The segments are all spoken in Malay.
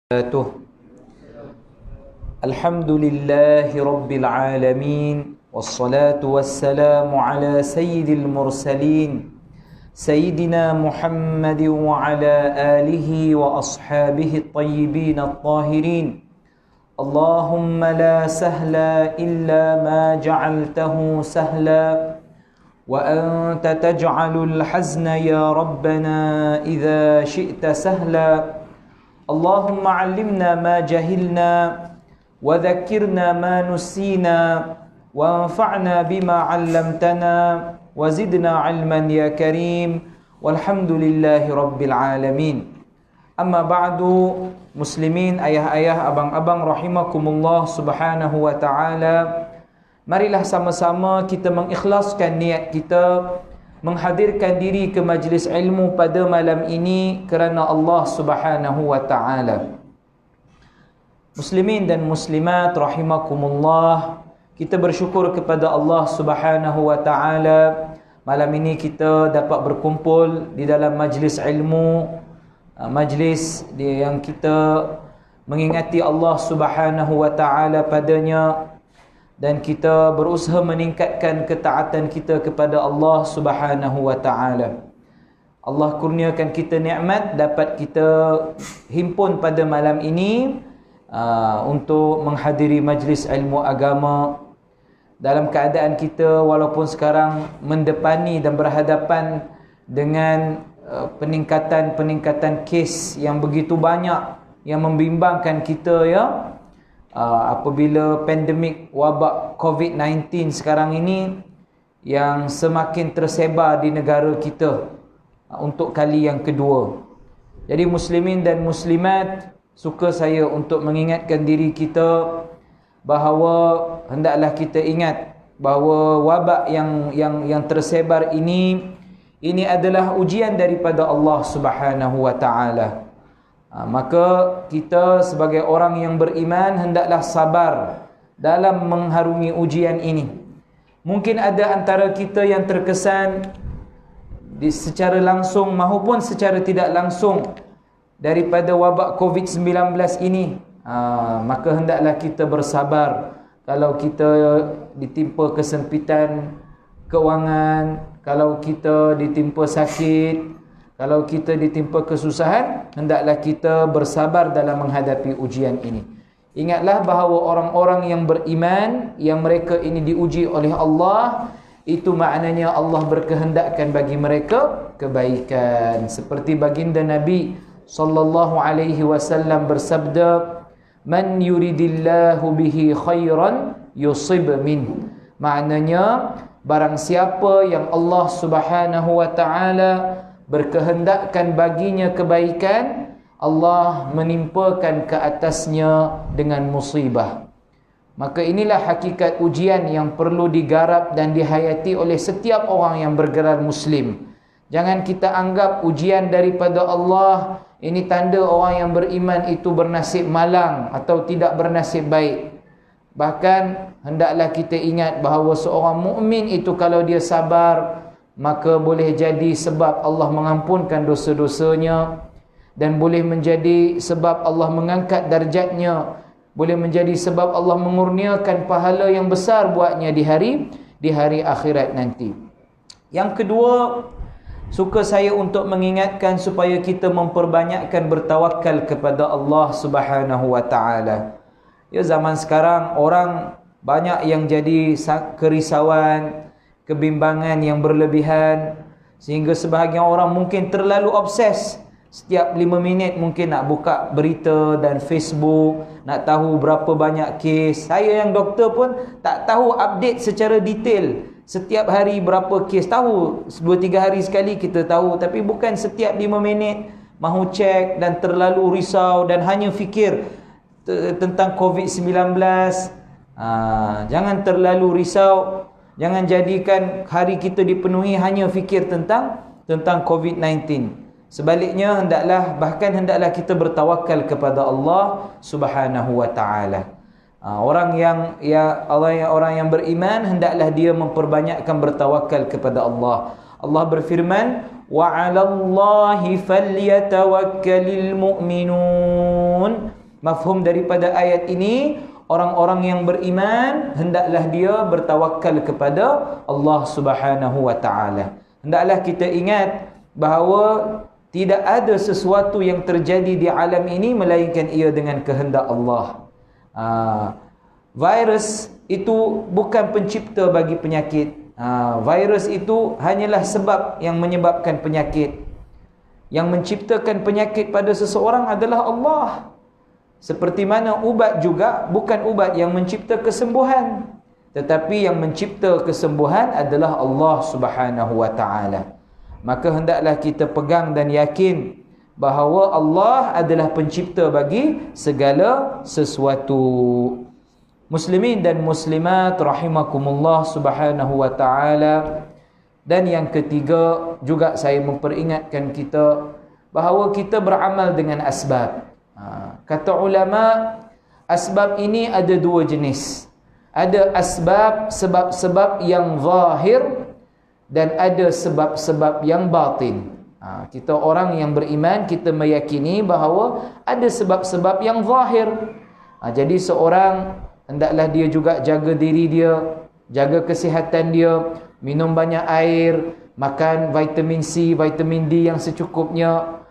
وبركاته. الحمد لله رب العالمين والصلاة والسلام على سيد المرسلين سيدنا محمد وعلى آله وأصحابه الطيبين الطاهرين. اللهم لا سهل إلا ما جعلته سهلا وأنت تجعل الحزن يا ربنا إذا شئت سهلا. اللهم علمنا ما جهلنا وذكرنا ما نسينا وانفعنا بما علمتنا وزدنا علما يا كريم والحمد لله رب العالمين. أما بعد muslimin, ayah-ayah, abang-abang rahimakumullah subhanahu wa ta'ala, marilah sama-sama kita mengikhlaskan niat kita menghadirkan diri ke majlis ilmu pada malam ini kerana Allah subhanahu wa ta'ala. Muslimin dan muslimat rahimakumullah, kita bersyukur kepada Allah subhanahu wa ta'ala. Malam ini kita dapat berkumpul di dalam majlis ilmu, majlis yang kita mengingati Allah subhanahu wa ta'ala padanya, dan kita berusaha meningkatkan ketaatan kita kepada Allah subhanahu wa ta'ala. Allah kurniakan kita nikmat dapat kita himpun pada malam ini untuk menghadiri majlis ilmu agama dalam keadaan kita walaupun sekarang mendepani dan berhadapan dengan peningkatan kes yang begitu banyak yang membimbangkan kita, ya. Apabila pandemik wabak COVID-19 sekarang ini yang semakin tersebar di negara kita untuk kali yang kedua. Jadi muslimin dan muslimat, suka saya untuk mengingatkan diri kita bahawa hendaklah kita ingat bahawa wabak yang tersebar ini adalah ujian daripada Allah Subhanahu wa taala. Maka kita sebagai orang yang beriman hendaklah sabar dalam mengharungi ujian ini. Mungkin ada antara kita yang terkesan secara langsung maupun secara tidak langsung daripada wabak COVID-19 ini. Maka hendaklah kita bersabar. Kalau kita ditimpa kesempitan kewangan, kalau kita ditimpa sakit, kalau kita ditimpa kesusahan, hendaklah kita bersabar dalam menghadapi ujian ini. Ingatlah bahawa orang-orang yang beriman, yang mereka ini diuji oleh Allah, itu maknanya Allah berkehendakkan bagi mereka kebaikan. Seperti baginda Nabi sallallahu alaihi wasallam bersabda, "Man yuridillahu bihi khairan yusib min." Maknanya barang siapa yang Allah Subhanahu wa taala berkehendakkan baginya kebaikan, Allah menimpakan ke atasnya dengan musibah. Maka inilah hakikat ujian yang perlu digarap dan dihayati oleh setiap orang yang bergelar muslim. Jangan kita anggap ujian daripada Allah ini tanda orang yang beriman itu bernasib malang atau tidak bernasib baik. Bahkan hendaklah kita ingat bahawa seorang mukmin itu kalau dia sabar, maka boleh jadi sebab Allah mengampunkan dosa-dosanya, dan boleh menjadi sebab Allah mengangkat darjatnya, boleh menjadi sebab Allah mengurniakan pahala yang besar buatnya di hari akhirat nanti. Yang kedua, suka saya untuk mengingatkan supaya kita memperbanyakkan bertawakal kepada Allah Subhanahu wa taala. Ya, zaman sekarang orang banyak yang jadi kerisauan, kebimbangan yang berlebihan, sehingga sebahagian orang mungkin terlalu obses. Setiap 5 minit mungkin nak buka berita dan Facebook, nak tahu berapa banyak kes. Saya yang doktor pun tak tahu update secara detail setiap hari berapa kes. Tahu 2-3 hari sekali kita tahu, tapi bukan setiap 5 minit mahu cek dan terlalu risau dan hanya fikir tentang COVID-19. Jangan terlalu risau. Jangan jadikan hari kita dipenuhi hanya fikir tentang COVID-19. Sebaliknya hendaklah kita bertawakal kepada Allah Subhanahu wa taala. Orang yang beriman hendaklah dia memperbanyakkan bertawakal kepada Allah. Allah berfirman, "Wa 'alallahi falyatawakkalul mu'minun." Mafhum daripada ayat ini, orang-orang yang beriman hendaklah dia bertawakal kepada Allah Subhanahu wa taala. Hendaklah kita ingat bahawa tidak ada sesuatu yang terjadi di alam ini melainkan ia dengan kehendak Allah. Virus itu bukan pencipta bagi penyakit. Virus itu hanyalah sebab yang menyebabkan penyakit. Yang menciptakan penyakit pada seseorang adalah Allah. Seperti mana ubat juga bukan ubat yang mencipta kesembuhan, tetapi yang mencipta kesembuhan adalah Allah Subhanahu wa taala. Maka hendaklah kita pegang dan yakin bahawa Allah adalah pencipta bagi segala sesuatu. Muslimin dan muslimat rahimakumullah subhanahu wa ta'ala. Dan yang ketiga juga saya memperingatkan kita bahawa kita beramal dengan asbab. Kata ulama, asbab ini ada dua jenis. Ada asbab, sebab-sebab yang zahir, dan ada sebab-sebab yang batin. Kita orang yang beriman, kita meyakini bahawa ada sebab-sebab yang zahir. Jadi seorang hendaklah dia juga jaga diri dia, jaga kesihatan dia, minum banyak air, makan vitamin C, vitamin D yang secukupnya.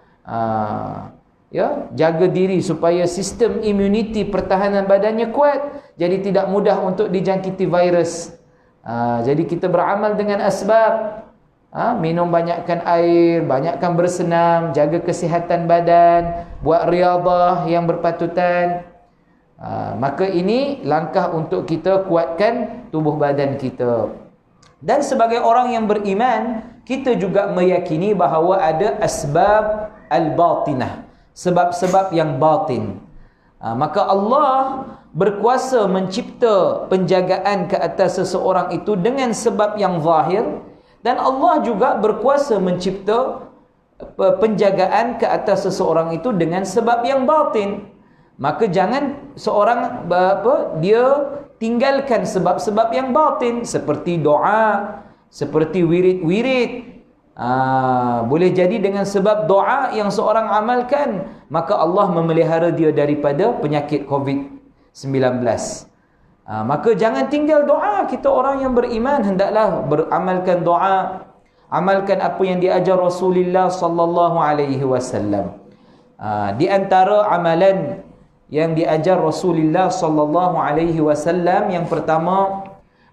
Jaga diri supaya sistem imuniti pertahanan badannya kuat, jadi tidak mudah untuk dijangkiti virus. Jadi kita beramal dengan asbab. Minum banyakkan air, banyakkan bersenam, jaga kesihatan badan, buat riadah yang berpatutan. Maka ini langkah untuk kita kuatkan tubuh badan kita. Dan sebagai orang yang beriman, kita juga meyakini bahawa ada asbab al-batinah, sebab-sebab yang batin. Maka Allah berkuasa mencipta penjagaan ke atas seseorang itu dengan sebab yang zahir, dan Allah juga berkuasa mencipta penjagaan ke atas seseorang itu dengan sebab yang batin. Maka jangan seorang dia tinggalkan sebab-sebab yang batin, seperti doa, seperti wirid-wirid. Boleh jadi dengan sebab doa yang seorang amalkan, maka Allah memelihara dia daripada penyakit COVID-19. Maka jangan tinggal doa. Kita orang yang beriman hendaklah beramalkan doa, amalkan apa yang diajar Rasulullah sallallahu alaihi wasallam. Di antara amalan yang diajar Rasulullah sallallahu alaihi wasallam, yang pertama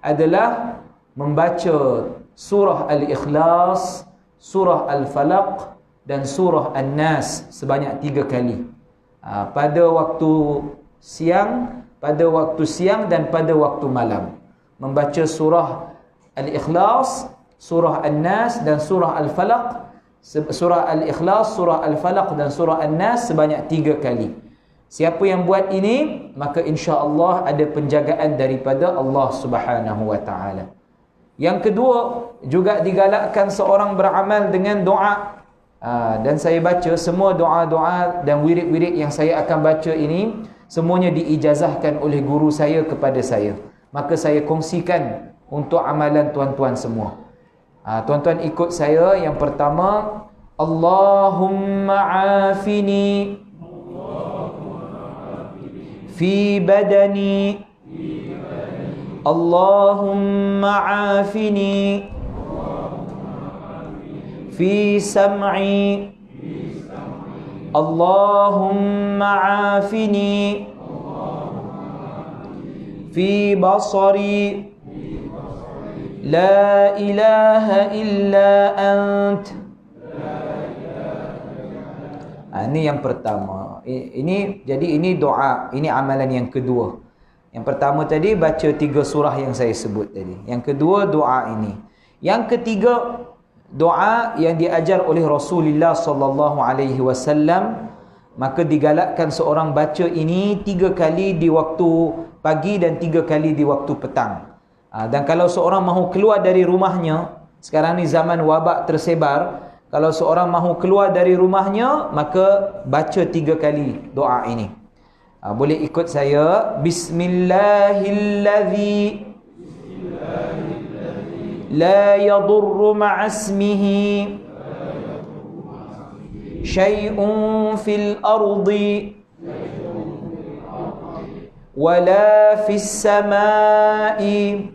adalah membaca surah Al-Ikhlas, surah Al-Falaq dan surah An-Nas sebanyak 3 kali. Pada waktu siang, dan pada waktu malam. Membaca surah Al-Ikhlas, surah An-Nas dan surah Al-Falaq. Surah Al-Ikhlas, surah Al-Falaq dan surah An-Nas sebanyak 3 kali. Siapa yang buat ini, maka insya-Allah ada penjagaan daripada Allah Subhanahu wa taala. Yang kedua, juga digalakkan seorang beramal dengan doa. Dan saya baca semua doa-doa dan wirid-wirid yang saya akan baca ini, semuanya diijazahkan oleh guru saya kepada saya. Maka saya kongsikan untuk amalan tuan-tuan semua. Tuan-tuan ikut saya. Yang pertama, Allahumma afini fi badani, Allahumma afini fi sam'i, Allahumma afini fi basari, la ilaha illa ant. Ini yang pertama. Jadi ini doa, ini amalan yang kedua. Yang pertama tadi baca 3 surah yang saya sebut tadi. Yang kedua doa ini. Yang ketiga, doa yang diajar oleh Rasulullah sallallahu alaihi wasallam. Maka digalakkan seorang baca ini 3 kali di waktu pagi dan 3 kali di waktu petang. Dan kalau seorang mahu keluar dari rumahnya, sekarang ni zaman wabak tersebar, kalau seorang mahu keluar dari rumahnya, maka baca 3 kali doa ini. Boleh ikut saya. Bismillahilladzi la yadurru ma'asmihi syai'un fil ardi wala fis samai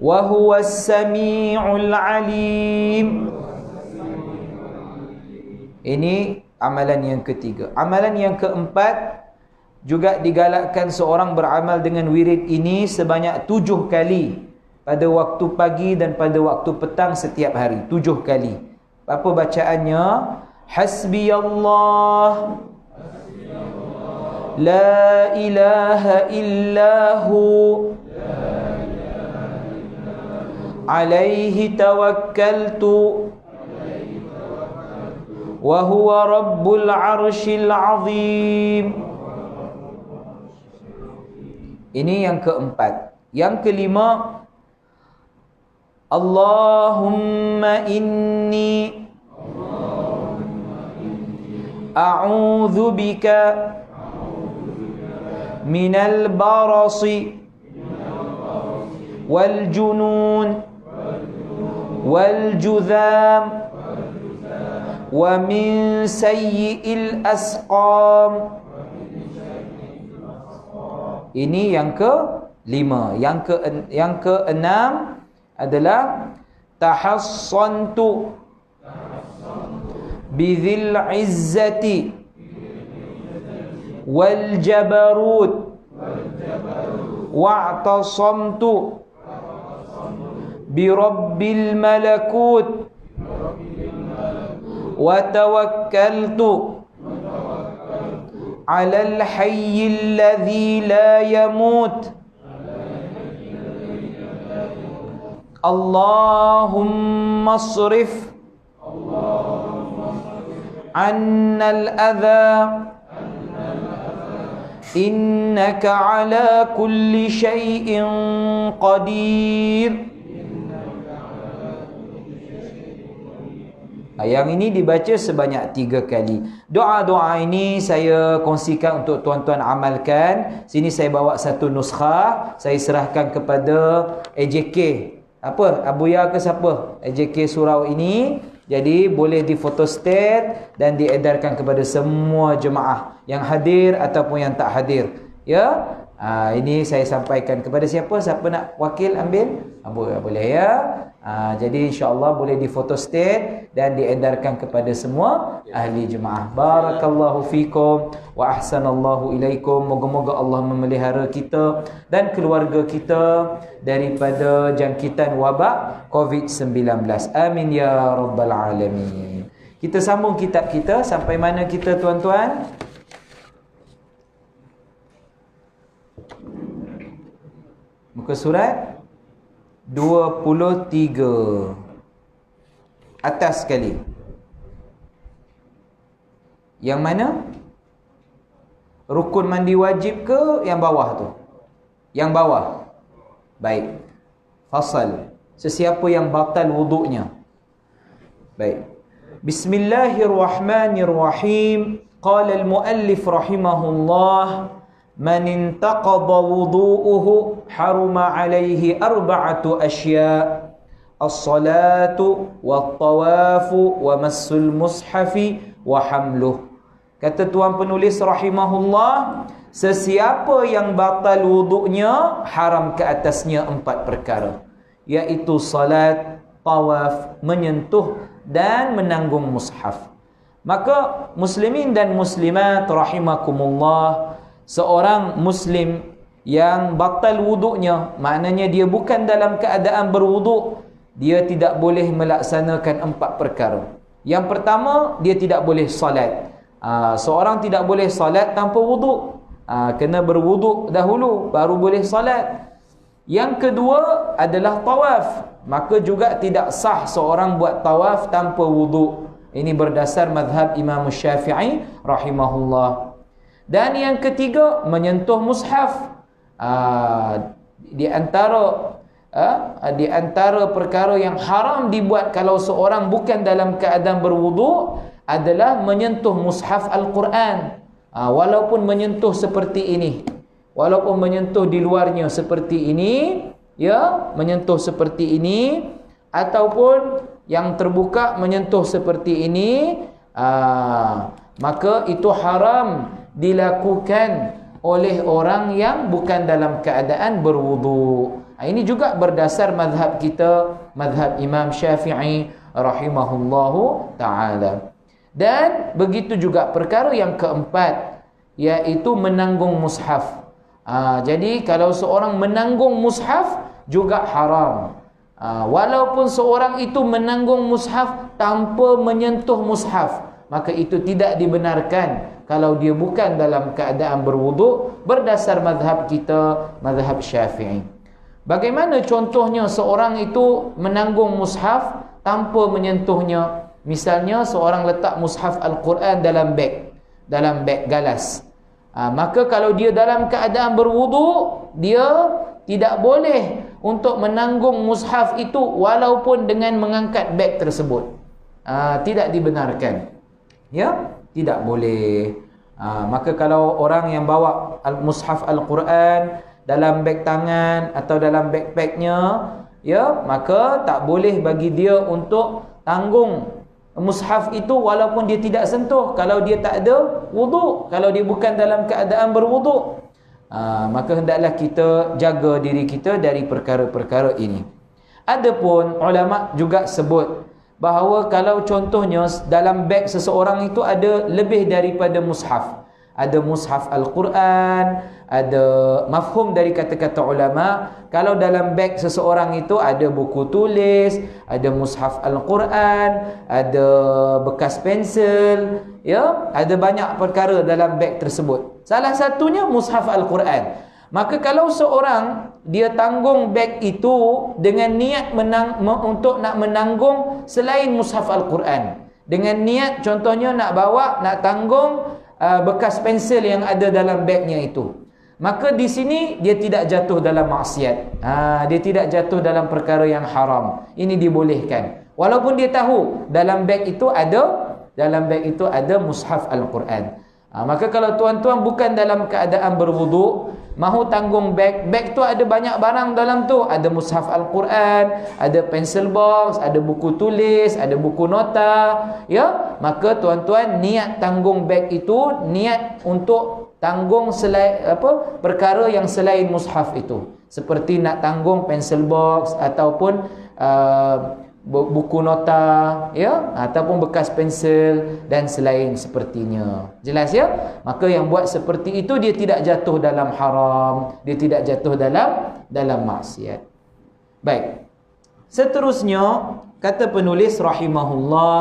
wa huwas samiul alim. Ini amalan yang ketiga. Amalan yang keempat, juga digalakkan seorang beramal dengan wirid ini sebanyak 7 kali pada waktu pagi dan pada waktu petang setiap hari. 7 kali. Apa bacaannya? Hasbiyallah la ilaha illahu alaihi tawakkaltu wa huwa rabbul arshil azim. Ini yang keempat. Yang kelima, Allahumma inni a'udzu bika minal barasi wal junun wal judham wa min sayyi'il asqam. Ini yang ke-5. Yang ke-6 adalah tahassantu bidzil izzati wal jabarut wa'tasamtu bi rabbil malakut wa tawakkaltu alal hayyil ladzi la yamut. Allahumma asrif annal adha innaka ala kulli syai'in qadir. Yang ini dibaca sebanyak 3 kali. Doa-doa ini saya kongsikan untuk tuan-tuan amalkan. Sini saya bawa satu nuskha, saya serahkan kepada AJK. Apa? Abuya ke siapa? AJK surau ini. Jadi boleh difotostat dan diedarkan kepada semua jemaah yang hadir ataupun yang tak hadir. Ya. Ini saya sampaikan kepada siapa? Siapa nak wakil ambil? Boleh ya. Jadi insya-Allah boleh difotostat dan diedarkan kepada semua ahli jemaah. Barakallahu fikum wa ahsanallahu ilaikum. Moga-moga Allah memelihara kita dan keluarga kita daripada jangkitan wabak COVID-19. Amin ya rabbal alamin. Kita sambung kitab kita sampai mana kita tuan-tuan? Muka surat 23 atas sekali. Yang mana? Rukun mandi wajib ke yang bawah tu? Yang bawah. Baik. Fasal. Sesiapa yang batal wuduknya. Baik. Bismillahirrahmanirrahim. Qala al-muallif rahimahullah, man intaqada wudu'uhu haruma alaihi arba'atu asya' as-salatu wat-tawafu wa massul mushafi wa hamluh. Kata tuan penulis rahimahullah, sesiapa yang batal wuduknya haram ke atasnya 4 perkara, iaitu salat, tawaf, menyentuh dan menanggung mushaf. Maka muslimin dan muslimat rahimakumullah, seorang muslim yang batal wuduknya, maknanya dia bukan dalam keadaan berwuduk, dia tidak boleh melaksanakan 4 perkara. Yang pertama, dia tidak boleh salat. Seorang tidak boleh salat tanpa wuduk. Kena berwuduk dahulu baru boleh salat. Yang kedua adalah tawaf. Maka juga tidak sah seorang buat tawaf tanpa wuduk. Ini berdasar mazhab Imam Syafi'i rahimahullah. Dan yang ketiga, menyentuh mushaf. Di antara perkara yang haram dibuat kalau seorang bukan dalam keadaan berwuduk adalah menyentuh mushaf Al-Quran. Walaupun menyentuh seperti ini, walaupun menyentuh di luarnya seperti ini, ya, menyentuh seperti ini, ataupun yang terbuka menyentuh seperti ini, maka itu haram dilakukan oleh orang yang bukan dalam keadaan berwudu. Ini juga berdasar mazhab kita, mazhab Imam Syafi'i rahimahullahu ta'ala. Dan begitu juga perkara yang keempat, iaitu menanggung mushaf. Jadi kalau seorang menanggung mushaf juga haram. Walaupun seorang itu menanggung mushaf tanpa menyentuh mushaf, maka itu tidak dibenarkan kalau dia bukan dalam keadaan berwuduk berdasar mazhab kita, mazhab Syafi'i. Bagaimana contohnya seorang itu menanggung mushaf tanpa menyentuhnya? Misalnya seorang letak mushaf Al-Quran dalam beg galas. Maka kalau dia dalam keadaan berwuduk, dia tidak boleh untuk menanggung mushaf itu walaupun dengan mengangkat beg tersebut. Tidak dibenarkan. Ya, tidak boleh. Maka kalau orang yang bawa mushaf Al-Quran dalam beg tangan atau dalam backpacknya, ya, maka tak boleh bagi dia untuk tanggung mushaf itu walaupun dia tidak sentuh kalau dia tak ada wuduk, kalau dia bukan dalam keadaan berwuduk. Maka hendaklah kita jaga diri kita dari perkara-perkara ini. Adapun ulama juga sebut bahawa kalau contohnya dalam beg seseorang itu ada lebih daripada mushaf, ada mushaf Al-Quran, ada mafhum dari kata-kata ulama. Kalau dalam beg seseorang itu ada buku tulis, ada mushaf Al-Quran, ada bekas pensel, ya, ada banyak perkara dalam beg tersebut. Salah satunya mushaf Al-Quran. Maka kalau seorang dia tanggung beg itu dengan niat untuk nak menanggung selain mushaf Al-Quran, dengan niat contohnya nak tanggung bekas pensel yang ada dalam begnya itu, maka di sini dia tidak jatuh dalam maksiat. Dia tidak jatuh dalam perkara yang haram. Ini dibolehkan. Walaupun dia tahu dalam beg itu ada mushaf Al-Quran. Maka kalau tuan-tuan bukan dalam keadaan berwuduk, mahu tanggung beg tu ada banyak barang dalam tu, ada mushaf Al-Quran, ada pencil box, ada buku tulis, ada buku nota, ya, maka tuan-tuan niat tanggung beg itu niat untuk tanggung perkara yang selain mushaf itu, seperti nak tanggung pencil box ataupun buku nota, ya, ataupun bekas pensel dan selain sepertinya. Jelas, ya? Maka yang buat seperti itu dia tidak jatuh dalam haram, dia tidak jatuh dalam maksiat. Baik. Seterusnya kata penulis rahimahullah,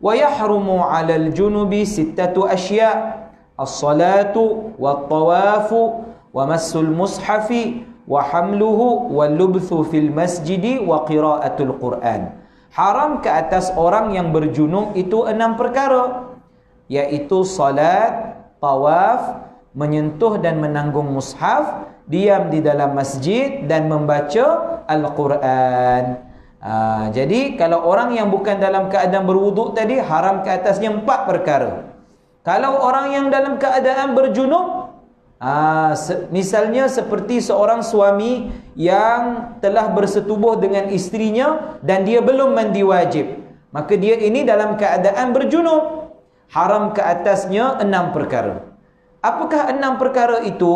wa yahrumu 'alal junubi sittatu asya' as-salatu wat-tawafu wa massul mushafi wa hamluhu wal lubthu fil masjidi wa qiraatul Quran. Haram ke atas orang yang berjunub itu 6 perkara, iaitu salat, tawaf, menyentuh dan menanggung mushaf, diam di dalam masjid dan membaca Al-Quran. Jadi kalau orang yang bukan dalam keadaan berwuduk tadi, haram ke atasnya 4 perkara. Kalau orang yang dalam keadaan berjunub, misalnya seperti seorang suami yang telah bersetubuh dengan isterinya dan dia belum mandi wajib, maka dia ini dalam keadaan berjunub. Haram ke atasnya 6 perkara. Apakah 6 perkara itu?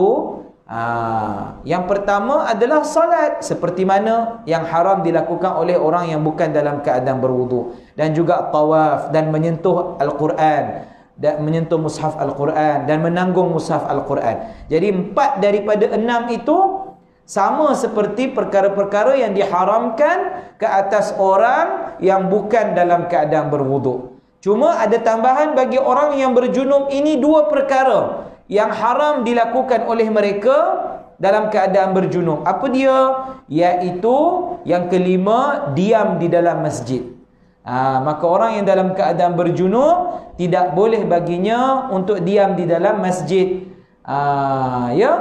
Yang pertama adalah salat, seperti mana yang haram dilakukan oleh orang yang bukan dalam keadaan berwudu, dan juga tawaf dan menyentuh Al-Quran, dan menyentuh mushaf Al-Quran dan menanggung mushaf Al-Quran. Jadi 4 daripada 6 itu sama seperti perkara-perkara yang diharamkan ke atas orang yang bukan dalam keadaan berwuduk. Cuma ada tambahan bagi orang yang berjunub ini 2 perkara yang haram dilakukan oleh mereka dalam keadaan berjunub. Apa dia? Iaitu yang kelima, diam di dalam masjid. Maka orang yang dalam keadaan berjunub tidak boleh baginya untuk diam di dalam masjid. Ya.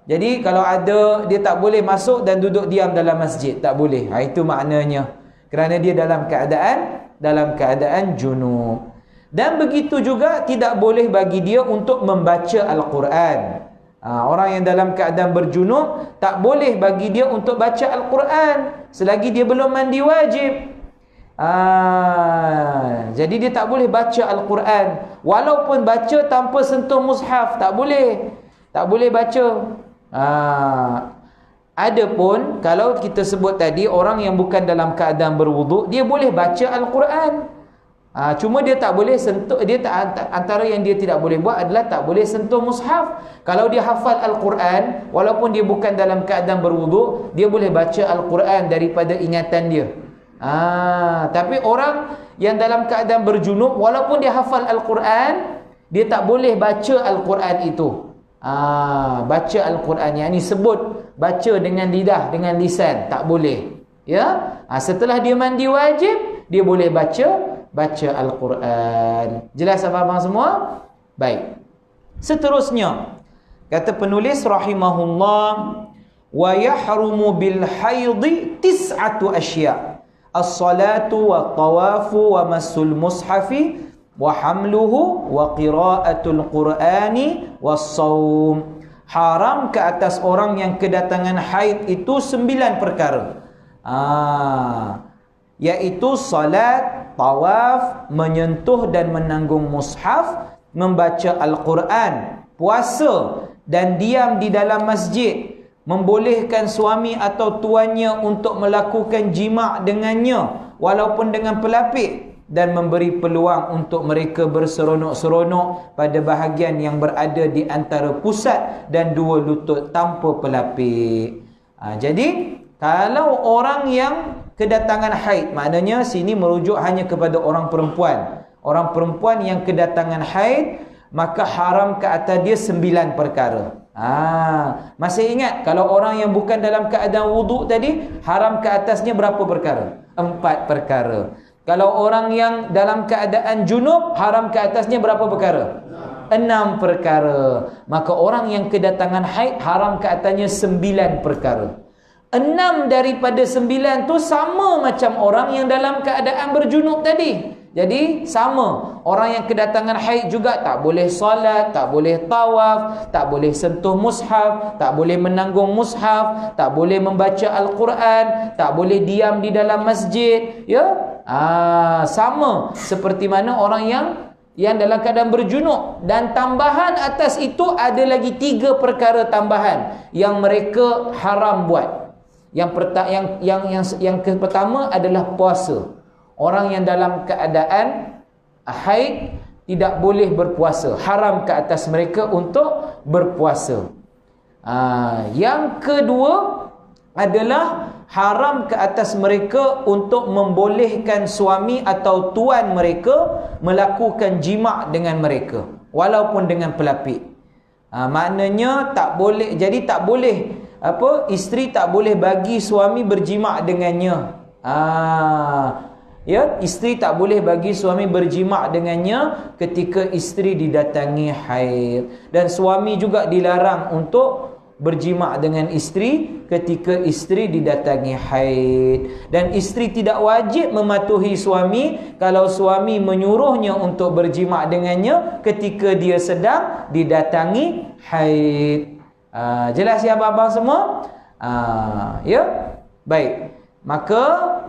Jadi kalau ada, dia tak boleh masuk dan duduk diam dalam masjid, tak boleh. Itu maknanya. Kerana dia dalam keadaan junub. Dan begitu juga tidak boleh bagi dia untuk membaca Al-Quran. Orang yang dalam keadaan berjunub tak boleh bagi dia untuk baca Al-Quran selagi dia belum mandi wajib. Jadi dia tak boleh baca Al-Quran Walaupun baca tanpa sentuh mushaf, tak boleh. Tak boleh baca. Adapun kalau kita sebut tadi, orang yang bukan dalam keadaan berwuduk, dia boleh baca Al-Quran. Cuma dia tak boleh sentuh, antara yang dia tidak boleh buat adalah tak boleh sentuh mushaf. Kalau dia hafal Al-Quran, walaupun dia bukan dalam keadaan berwuduk, dia boleh baca Al-Quran daripada ingatan dia. Tapi orang yang dalam keadaan berjunub, walaupun dia hafal Al-Quran, dia tak boleh baca Al-Quran itu. Baca Al-Quran yang ni sebut baca dengan lidah, dengan lisan, tak boleh. Ya, setelah dia mandi wajib, dia boleh baca Al-Quran. Jelas abang-abang semua? Baik. Seterusnya, kata penulis rahimahullah, wa yahrumu bil haidhi tis'atu asya', as-salatu wa tawafu wa massul mushafi wa hamluhu wa qira'atul qur'ani was-saum. Haram ke atas orang yang kedatangan haid itu 9 perkara. Iaitu salat, tawaf, menyentuh dan menanggung mushaf, membaca Al-Quran, puasa dan diam di dalam masjid, membolehkan suami atau tuannya untuk melakukan jima' dengannya walaupun dengan pelapik, dan memberi peluang untuk mereka berseronok-seronok pada bahagian yang berada di antara pusat dan dua lutut tanpa pelapik. Jadi kalau orang yang kedatangan haid, maknanya sini merujuk hanya kepada orang perempuan. Orang perempuan yang kedatangan haid, maka haram ke atas dia 9 perkara. Masih ingat kalau orang yang bukan dalam keadaan wuduk tadi, haram ke atasnya berapa perkara? 4 perkara. Kalau orang yang dalam keadaan junub, haram ke atasnya berapa perkara? 6 perkara. Maka orang yang kedatangan haid, haram ke atasnya 9 perkara. 6 daripada 9 tu sama macam orang yang dalam keadaan berjunub tadi. Jadi sama. Orang yang kedatangan haid juga tak boleh solat, tak boleh tawaf, tak boleh sentuh mushaf, tak boleh menanggung mushaf, tak boleh membaca Al-Quran, tak boleh diam di dalam masjid. Ya, sama seperti mana orang yang dalam keadaan berjunub. Dan tambahan atas itu ada lagi 3 perkara tambahan yang mereka haram buat. Yang pertama adalah puasa. Orang yang dalam keadaan haid tidak boleh berpuasa. Haram ke atas mereka untuk berpuasa. Yang kedua adalah haram ke atas mereka untuk membolehkan suami atau tuan mereka melakukan jima' dengan mereka walaupun dengan pelapik. Maknanya tak boleh, jadi tak boleh isteri tak boleh bagi suami berjima' dengannya. Ya, isteri tak boleh bagi suami berjima' dengannya ketika isteri didatangi haid, dan suami juga dilarang untuk berjima' dengan isteri ketika isteri didatangi haid. Dan isteri tidak wajib mematuhi suami kalau suami menyuruhnya untuk berjima' dengannya ketika dia sedang didatangi haid. Jelas ya abang-abang semua? Ya, baik. Maka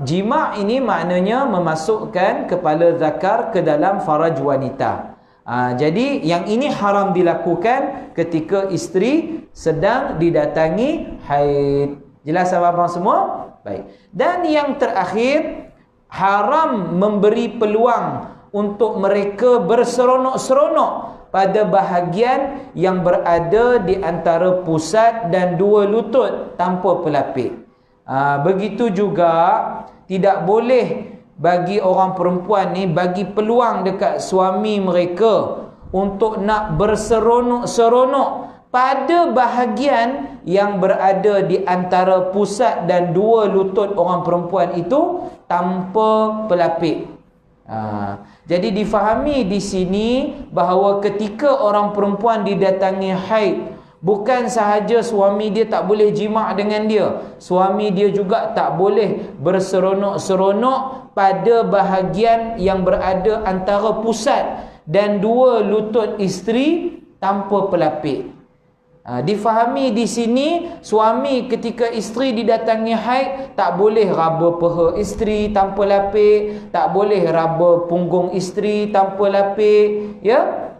jima' ini maknanya memasukkan kepala zakar ke dalam faraj wanita. Jadi yang ini haram dilakukan ketika isteri sedang didatangi haid. Jelas abang-abang semua? Baik. Dan yang terakhir, haram memberi peluang untuk mereka berseronok-seronok pada bahagian yang berada di antara pusat dan dua lutut tanpa pelapik. Begitu juga tidak boleh bagi orang perempuan ni bagi peluang dekat suami mereka untuk nak berseronok-seronok pada bahagian yang berada di antara pusat dan dua lutut orang perempuan itu tanpa pelapik. Jadi difahami di sini bahawa ketika orang perempuan didatangi haid, bukan sahaja suami dia tak boleh jima' dengan dia, suami dia juga tak boleh berseronok-seronok pada bahagian yang berada antara pusat dan dua lutut isteri tanpa pelapik. Difahami di sini, suami ketika isteri didatangi haid tak boleh raba peha isteri tanpa lapik, tak boleh raba punggung isteri tanpa lapik, ya.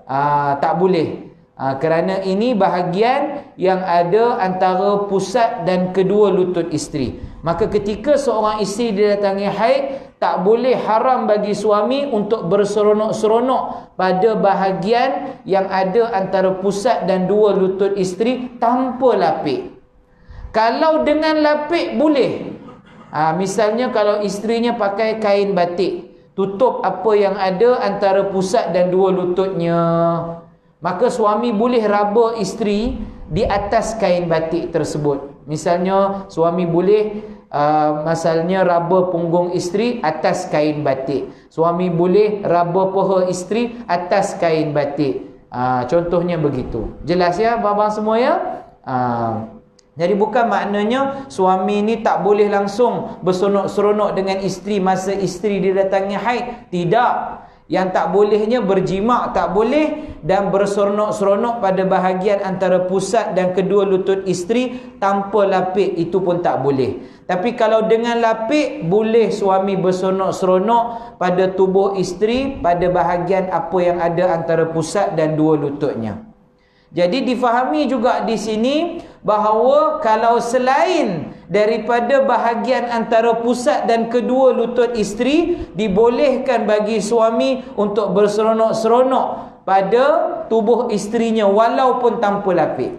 Tak boleh. Kerana ini bahagian yang ada antara pusat dan kedua lutut isteri. Maka ketika seorang isteri didatangi haid, tak boleh, haram bagi suami untuk berseronok-seronok pada bahagian yang ada antara pusat dan dua lutut isteri tanpa lapik. Kalau dengan lapik boleh. Misalnya kalau isterinya pakai kain batik, tutup apa yang ada antara pusat dan dua lututnya, maka suami boleh raba isteri di atas kain batik tersebut. Misalnya suami boleh masalahnya raba punggung isteri atas kain batik. Suami boleh raba paha isteri atas kain batik. Contohnya begitu. Jelas ya abang-abang semua ya? Jadi bukan maknanya suami ni tak boleh langsung berseronok-seronok dengan isteri masa isteri didatangi haid. Tidak. Yang tak bolehnya berjimak tak boleh, dan berseronok-seronok pada bahagian antara pusat dan kedua lutut isteri tanpa lapik, itu pun tak boleh. Tapi kalau dengan lapik, boleh suami berseronok-seronok pada tubuh isteri pada bahagian apa yang ada antara pusat dan dua lututnya. Jadi difahami juga di sini bahawa kalau selain daripada bahagian antara pusat dan kedua lutut isteri, dibolehkan bagi suami untuk berseronok-seronok pada tubuh isterinya walaupun tanpa lapik.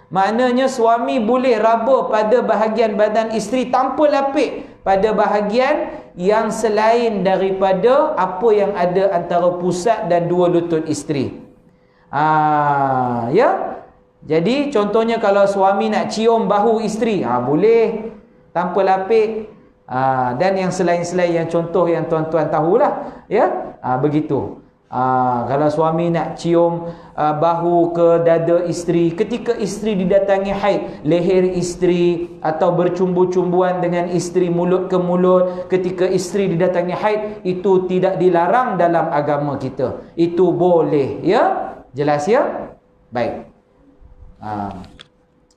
Maknanya suami boleh raba pada bahagian badan isteri tanpa lapik pada bahagian yang selain daripada apa yang ada antara pusat dan dua lutut isteri. Ya. Jadi contohnya kalau suami nak cium bahu isteri, boleh tanpa lapik. Dan yang selain-selain yang contoh yang tuan-tuan tahulah, ya. Begitu. Kalau suami nak cium bahu ke dada isteri ketika isteri didatangi haid, leher isteri, atau bercumbu-cumbuan dengan isteri mulut ke mulut ketika isteri didatangi haid, itu tidak dilarang dalam agama kita. Itu boleh, ya. Jelas ya? Baik.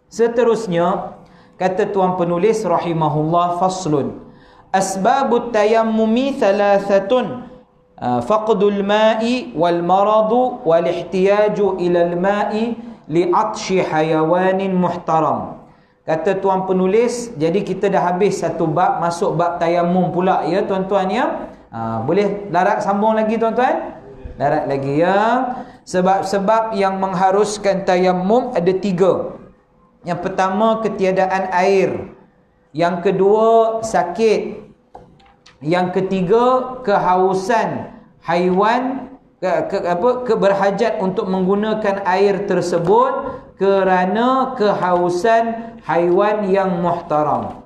Seterusnya kata tuan penulis rahimahullah, faslun. Asbabut tayammumi thalathatun. Faqdul ma'i wal maradu wal ihtiyaju ilal ma'i li'atshi hayawanin muhtaram. Kata tuan penulis, jadi kita dah habis satu bab, masuk bab tayammum pula ya tuan-tuan ya. Boleh larat sambung lagi tuan-tuan? Larat lagi ya. Sebab-sebab yang mengharuskan tayammum ada 3. Yang pertama, ketiadaan air. Yang kedua, sakit. Yang ketiga, kehausan haiwan, berhajat untuk menggunakan air tersebut kerana kehausan haiwan yang muhtaram.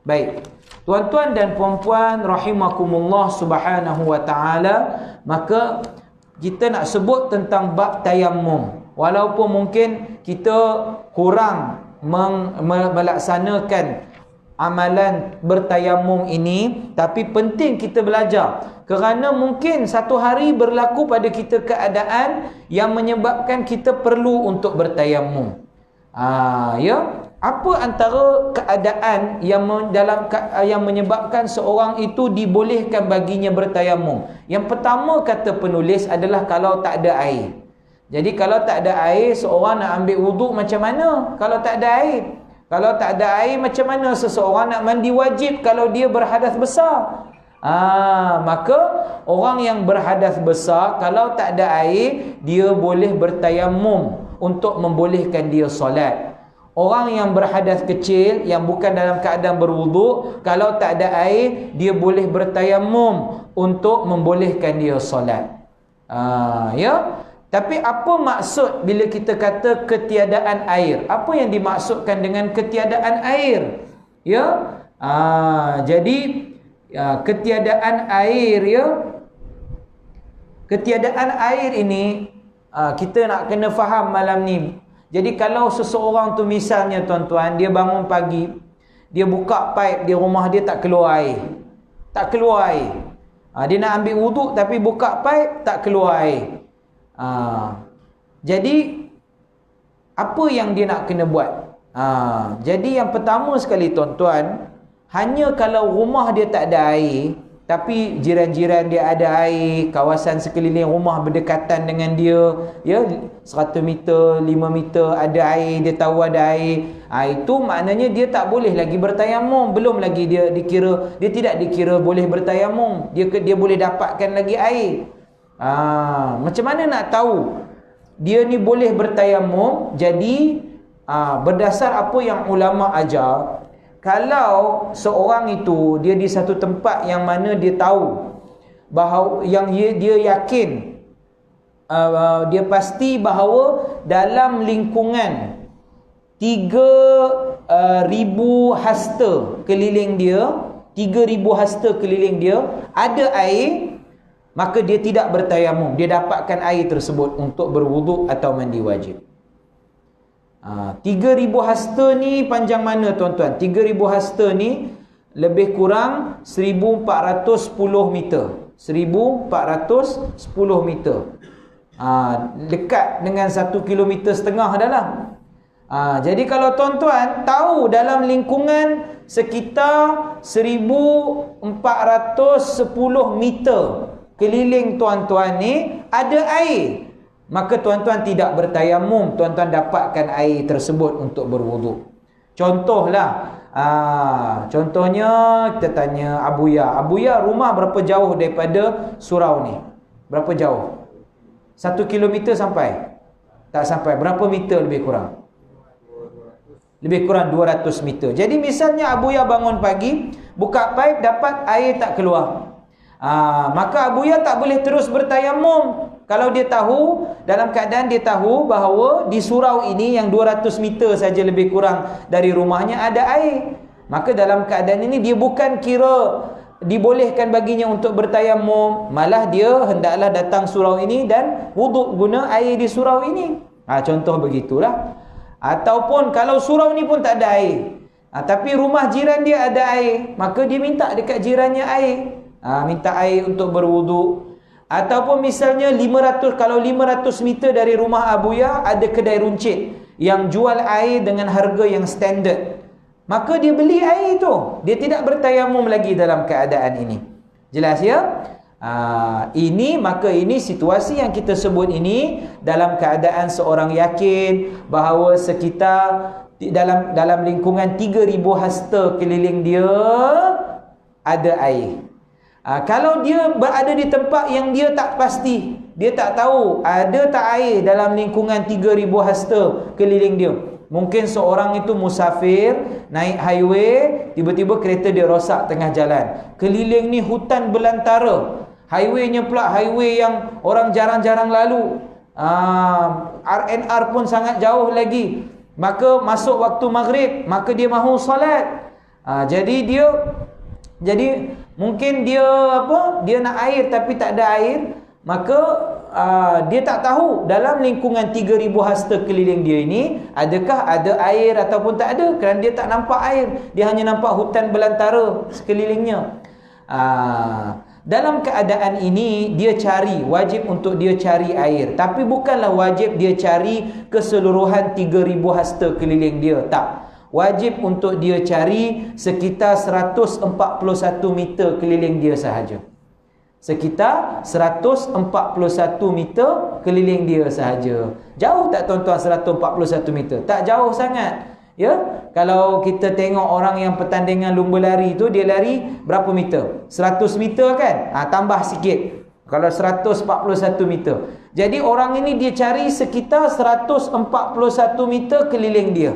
Baik. Tuan-tuan dan puan-puan rahimakumullah subhanahu wa ta'ala, maka kita nak sebut tentang bab tayammum. Walaupun mungkin kita kurang melaksanakan amalan bertayammum ini, tapi penting kita belajar. Kerana mungkin satu hari berlaku pada kita keadaan yang menyebabkan kita perlu untuk bertayammum. Ya. Apa antara keadaan yang menyebabkan seorang itu dibolehkan baginya bertayammum? Yang pertama kata penulis adalah kalau tak ada air. Jadi kalau tak ada air, seorang nak ambil wuduk macam mana kalau tak ada air? Kalau tak ada air, macam mana seseorang nak mandi wajib kalau dia berhadas besar? Maka orang yang berhadas besar, kalau tak ada air, dia boleh bertayammum untuk membolehkan dia solat. Orang yang berhadas kecil, yang bukan dalam keadaan berwuduk, kalau tak ada air, dia boleh bertayammum untuk membolehkan dia solat. Ya. Tapi apa maksud bila kita kata ketiadaan air? Apa yang dimaksudkan dengan ketiadaan air? Ya. Jadi ketiadaan air, ya. Ketiadaan air ini kita nak kena faham malam ni. Jadi kalau seseorang tu misalnya tuan-tuan, dia bangun pagi, dia buka paip di rumah dia tak keluar air. Tak keluar air. Dia nak ambil wuduk tapi buka paip tak keluar air. Jadi Apa yang dia nak kena buat? Jadi yang pertama sekali tuan-tuan, hanya kalau rumah dia tak ada air, tapi jiran-jiran dia ada air, kawasan sekeliling rumah berdekatan dengan dia, ya, 100 meter, 5 meter ada air, dia tahu ada air, itu maknanya dia tak boleh lagi bertayamum. Belum lagi dia tidak dikira boleh bertayamum. Dia boleh dapatkan lagi air. Macam mana nak tahu dia ni boleh bertayamum? Jadi berdasar apa yang ulama ajar, kalau seorang itu dia di satu tempat yang mana dia tahu bahawa dia yakin, dia pasti bahawa dalam lingkungan 3,000 hasta keliling dia, 3,000 hasta keliling dia ada air, maka dia tidak bertayamum. Dia dapatkan air tersebut untuk berwuduk atau mandi wajib. 3,000 hasta ni panjang mana tuan-tuan? 3,000 hasta ni lebih kurang 1,410 meter. 1,410 meter. Dekat dengan 1,5 kilometer dah lah. Jadi kalau tuan-tuan tahu dalam lingkungan sekitar 1,410 meter keliling tuan-tuan ni ada air, maka tuan-tuan tidak bertayamum, tuan-tuan dapatkan air tersebut untuk berwuduk. Contohlah, contohnya kita tanya Abuya, rumah berapa jauh daripada surau ni? Berapa jauh? 1 kilometer sampai? Tak sampai. Berapa meter lebih kurang? Lebih kurang 200 meter. Jadi misalnya Abuya bangun pagi, buka paip, dapat air tak keluar, maka Abuya tak boleh terus bertayamum. Kalau dia tahu, dalam keadaan dia tahu bahawa di surau ini yang 200 meter saja lebih kurang dari rumahnya ada air, maka dalam keadaan ini dia bukan kira dibolehkan baginya untuk bertayamum, malah dia hendaklah datang surau ini dan wuduk guna air di surau ini. Contoh begitulah. Ataupun kalau surau ni pun tak ada air, tapi rumah jiran dia ada air, maka dia minta dekat jirannya air, minta air untuk berwuduk. Ataupun misalnya 500, kalau 500 meter dari rumah Abuya ada kedai runcit yang jual air dengan harga yang standard, maka dia beli air itu. Dia tidak bertayamum lagi dalam keadaan ini. Jelas ya? Maka ini situasi yang kita sebut ini dalam keadaan seorang yakin bahawa sekitar dalam lingkungan 3,000 hasta keliling dia ada air. Kalau dia berada di tempat yang dia tak pasti, dia tak tahu ada tak air dalam lingkungan 3,000 hasta keliling dia. Mungkin seorang itu musafir, naik highway, tiba-tiba kereta dia rosak tengah jalan. Keliling ni hutan belantara. Highwaynya pula highway yang orang jarang-jarang lalu. RNR pun sangat jauh lagi. Maka masuk waktu maghrib, maka dia mahu solat. Jadi mungkin dia nak air tapi tak ada air, maka dia tak tahu dalam lingkungan 3,000 hasta keliling dia ini adakah ada air ataupun tak ada, kerana dia tak nampak air, dia hanya nampak hutan belantara sekelilingnya. Dalam keadaan ini dia wajib untuk dia cari air, tapi bukanlah wajib dia cari keseluruhan 3,000 hasta keliling dia, tak. Wajib untuk dia cari sekitar 141 meter keliling dia sahaja. Sekitar 141 meter keliling dia sahaja. Jauh tak tuan-tuan 141 meter? Tak jauh sangat. Ya, kalau kita tengok orang yang pertandingan lumba lari tu, dia lari berapa meter? 100 meter kan? Tambah sikit. Kalau 141 meter. Jadi orang ini dia cari sekitar 141 meter keliling dia.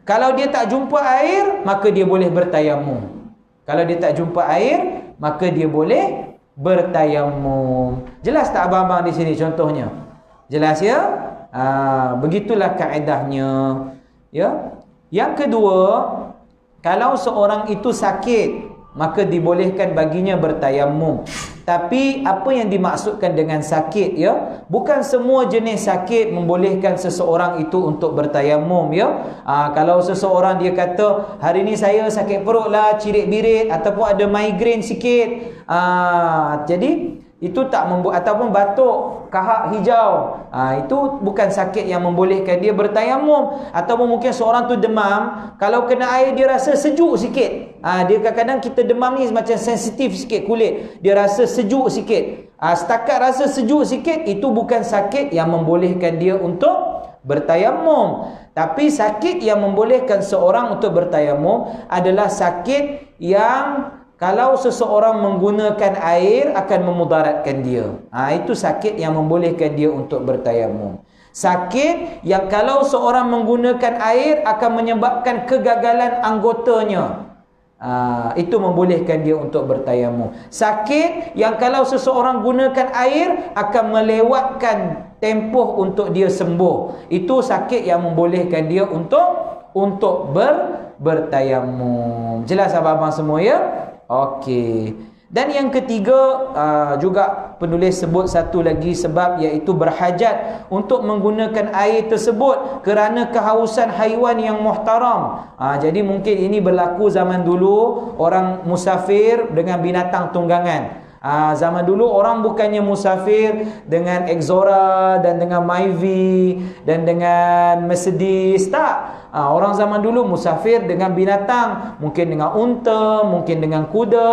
Kalau dia tak jumpa air, maka dia boleh bertayamum. Kalau dia tak jumpa air, maka dia boleh bertayamum. Jelas tak abang-abang di sini contohnya? Jelas ya? Begitulah kaedahnya. Ya. Yang kedua, kalau seorang itu sakit, maka dibolehkan baginya bertayamum. Tapi apa yang dimaksudkan dengan sakit, ya? Bukan semua jenis sakit membolehkan seseorang itu untuk bertayamum, ya. Kalau seseorang dia kata, hari ni saya sakit perut lah, cirit-birit, ataupun ada migrain sikit, jadi itu tak ataupun batuk, kahak hijau, itu bukan sakit yang membolehkan dia bertayamum. Ataupun mungkin seorang tu demam, kalau kena air dia rasa sejuk sikit. Dia kadang-kadang kita demam ni macam sensitif sikit kulit, dia rasa sejuk sikit. Setakat rasa sejuk sikit, itu bukan sakit yang membolehkan dia untuk bertayamum. Tapi sakit yang membolehkan seorang untuk bertayamum adalah sakit yang kalau seseorang menggunakan air akan memudaratkan dia. Itu sakit yang membolehkan dia untuk bertayamum. Sakit yang kalau seorang menggunakan air akan menyebabkan kegagalan anggotanya. Itu membolehkan dia untuk bertayamum. Sakit yang kalau seseorang gunakan air akan melewatkan tempoh untuk dia sembuh. Itu sakit yang membolehkan dia untuk bertayamum. Jelas abang-abang semua ya? Okey. Dan yang ketiga, juga penulis sebut satu lagi sebab, iaitu berhajat untuk menggunakan air tersebut kerana kehausan haiwan yang muhtaram. Jadi mungkin ini berlaku zaman dulu, orang musafir dengan binatang tunggangan. Zaman dulu orang bukannya musafir dengan Exora dan dengan Myvi dan dengan Mercedes, tak. Orang zaman dulu musafir dengan binatang, mungkin dengan unta, mungkin dengan kuda.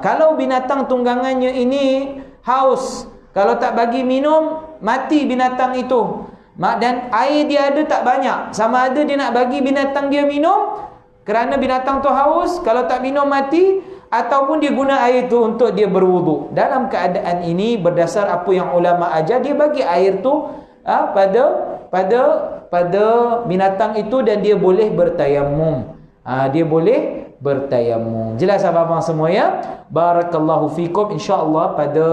Kalau binatang tunggangannya ini haus, kalau tak bagi minum, mati binatang itu. Dan air dia ada tak banyak, sama ada dia nak bagi binatang dia minum kerana binatang tu haus, kalau tak minum mati, ataupun dia guna air tu untuk dia berwuduk. Dalam keadaan ini, berdasar apa yang ulama ajar, dia bagi air tu pada binatang itu dan dia boleh bertayamum. Dia boleh bertayamum. Jelas abang-abang semua ya? Barakallahu fikum. InsyaAllah pada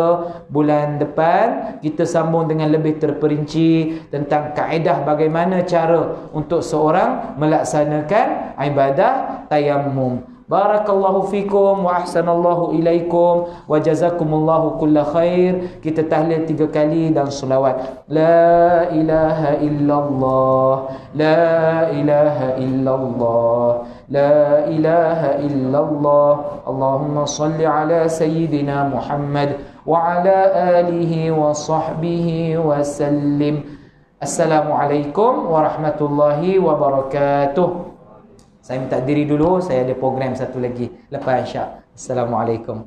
bulan depan kita sambung dengan lebih terperinci tentang kaedah bagaimana cara untuk seorang melaksanakan ibadah tayamum. Barakallahu fikum wa ahsanallahu ilaikum wa jazakumullahu kulla khair. Kita tahlil 3 kali dan selawat. La ilaha illallah, la ilaha illallah, la ilaha illallah. Allahumma salli ala sayyidina Muhammad wa ala alihi wa sahbihi wa sallim. Assalamualaikum warahmatullahi wabarakatuh. Saya minta diri dulu, saya ada program satu lagi lepas Isyak. Assalamualaikum.